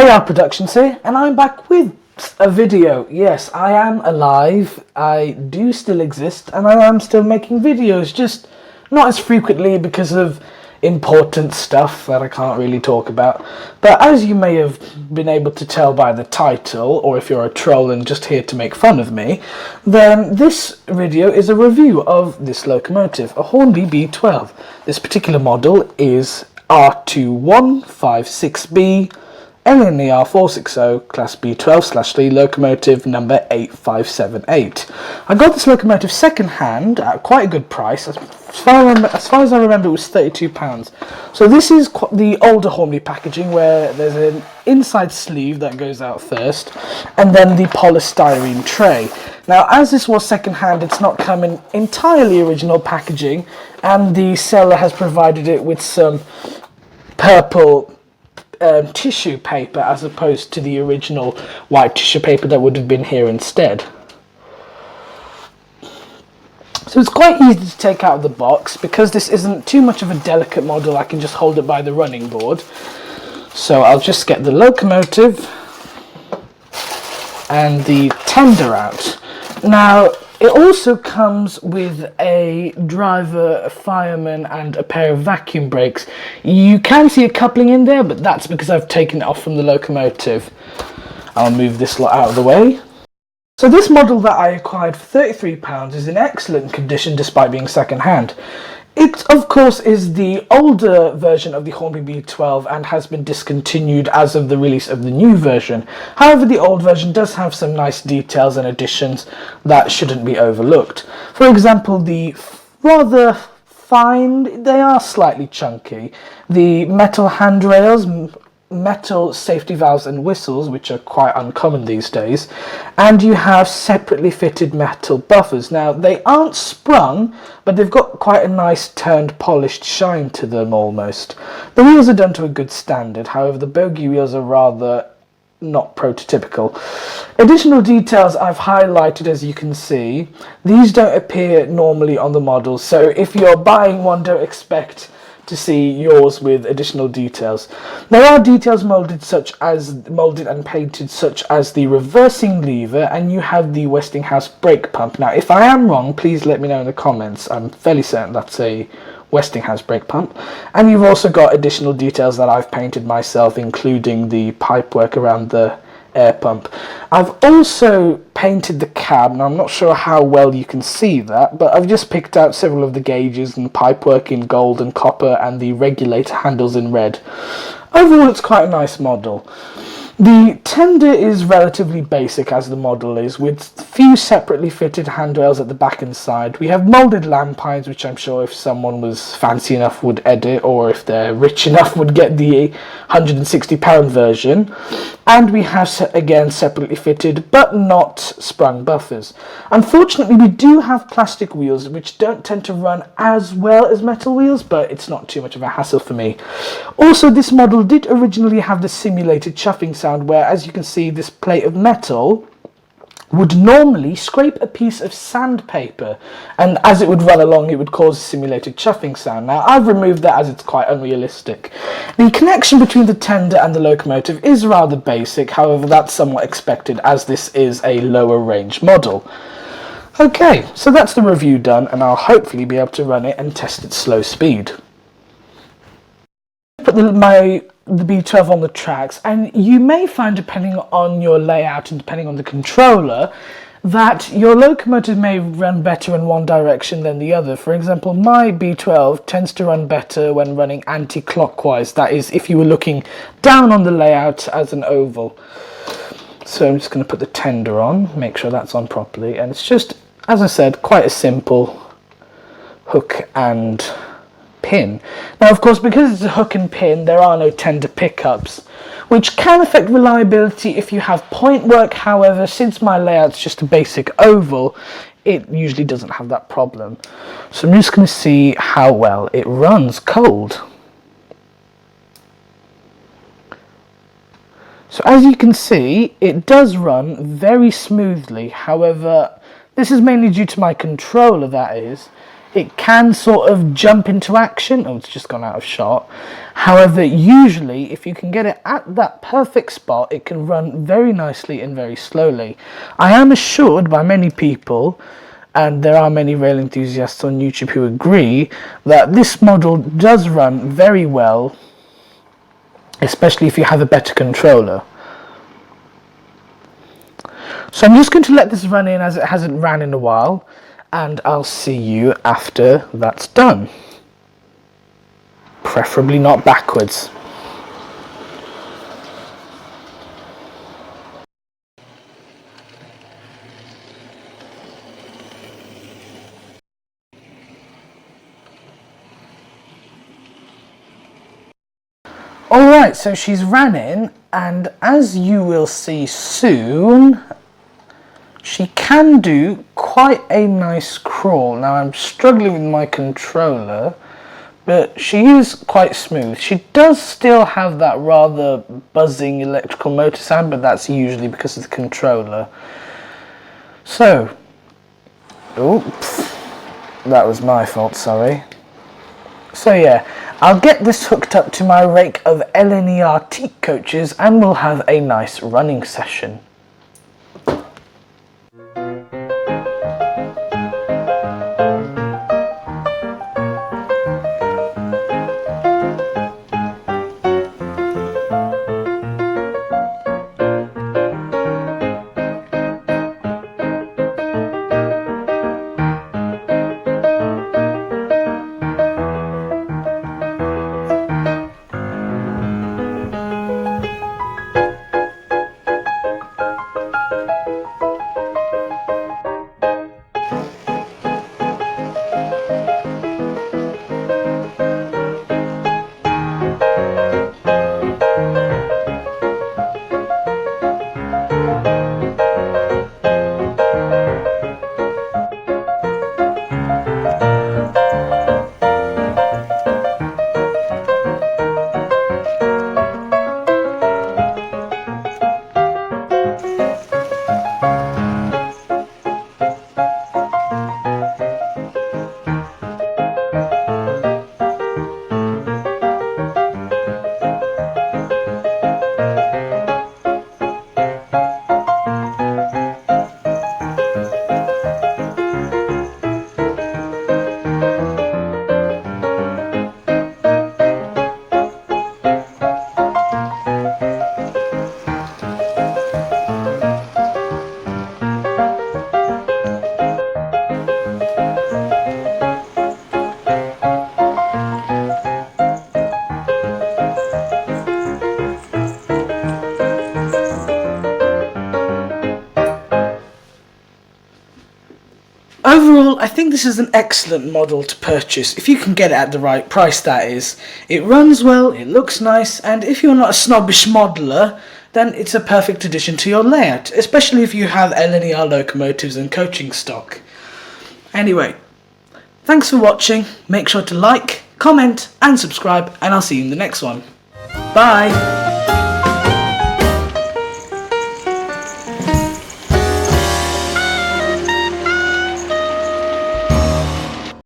Hey, our Productions here, and I'm back with a video. Yes, I am alive, I do still exist, and I am still making videos, just not as frequently because of important stuff that I can't really talk about. But as you may have been able to tell by the title, or if you're a troll and just here to make fun of me, then this video is a review of this locomotive, a Hornby B12. This particular model is R2156B, Lner 460 Class B12/3 locomotive number 8578. I got this locomotive second hand at quite a good price. As far as I remember, it was £32. So this is the older Hornby packaging, where there's an inside sleeve that goes out first, and then the polystyrene tray. Now, as this was second hand, it's not come in entirely original packaging, and the seller has provided it with some purple tissue paper as opposed to the original white tissue paper that would have been here instead. So it's quite easy to take out of the box. Because this isn't too much of a delicate model, I can just hold it by the running board. So I'll just get the locomotive and the tender out. Now, it also comes with a driver, a fireman, and a pair of vacuum brakes. You can see a coupling in there, but that's because I've taken it off from the locomotive. I'll move this lot out of the way. So this model that I acquired for £33 is in excellent condition despite being second hand. It, of course, is the older version of the Hornby B12 and has been discontinued as of the release of the new version. However, the old version does have some nice details and additions that shouldn't be overlooked. For example, the rather fine, they are slightly chunky, the metal handrails, metal safety valves and whistles, which are quite uncommon these days, and you have separately fitted metal buffers. Now, they aren't sprung, but they've got quite a nice turned polished shine to them almost. The wheels are done to a good standard, however the bogie wheels are rather not prototypical. Additional details I've highlighted, as you can see. These don't appear normally on the model, so if you're buying one, don't expect to see yours with additional details. There are details molded and painted, such as the reversing lever, and you have the Westinghouse brake pump. Now, if I am wrong, please let me know in the comments. I'm fairly certain that's a Westinghouse brake pump. And you've also got additional details that I've painted myself, including the pipework around the air pump. I've also painted the cab. Now, I'm not sure how well you can see that, but I've just picked out several of the gauges and pipework in gold and copper, and the regulator handles in red. Overall, it's quite a nice model. The tender is relatively basic, as the model is, with few separately fitted handrails at the back and side. We have moulded lampines, which I'm sure if someone was fancy enough would edit, or if they're rich enough would get the £160 version. And we have, again, separately fitted but not sprung buffers. Unfortunately, we do have plastic wheels, which don't tend to run as well as metal wheels, but it's not too much of a hassle for me. Also, this model did originally have the simulated chuffing sound, where, as you can see, this plate of metal would normally scrape a piece of sandpaper, and as it would run along, it would cause a simulated chuffing sound. Now, I've removed that as it's quite unrealistic. The connection between the tender and the locomotive is rather basic, however that's somewhat expected as this is a lower range model. Okay, so that's the review done, and I'll hopefully be able to run it and test its slow speed. Put the B12 on the tracks, and you may find, depending on your layout and depending on the controller, that your locomotive may run better in one direction than the other. For example, my B12 tends to run better when running anti-clockwise, that is, if you were looking down on the layout as an oval. So I'm just going to put the tender on, make sure that's on properly, and it's just, as I said, quite a simple hook and pin. Now, of course, because it's a hook and pin, there are no tender pickups, which can affect reliability if you have point work. However, since my layout's just a basic oval, it usually doesn't have that problem. So I'm just going to see how well it runs cold. So as you can see, it does run very smoothly. However, this is mainly due to my controller, that is. it can sort of jump into action. Oh, it's just gone out of shot. However, usually if you can get it at that perfect spot, it can run very nicely and very slowly. I am assured by many people, and there are many rail enthusiasts on YouTube who agree, that this model does run very well, especially if you have a better controller. So I'm just going to let this run in as it hasn't ran in a while, and I'll see you after that's done. Preferably not backwards. Alright, so she's ran in, and as you will see soon, she can do quite a nice crawl. Now I'm struggling with my controller, but she is quite smooth. She does still have that rather buzzing electrical motor sound, but that's usually because of the controller. So, oops, that was my fault, sorry. So yeah, I'll get this hooked up to my rake of Lner teak coaches and we'll have a nice running session. Overall, I think this is an excellent model to purchase, if you can get it at the right price, that is. It runs well, it looks nice, and if you're not a snobbish modeler, then it's a perfect addition to your layout, especially if you have Lner locomotives and coaching stock. Anyway, thanks for watching, make sure to like, comment and subscribe, and I'll see you in the next one. Bye!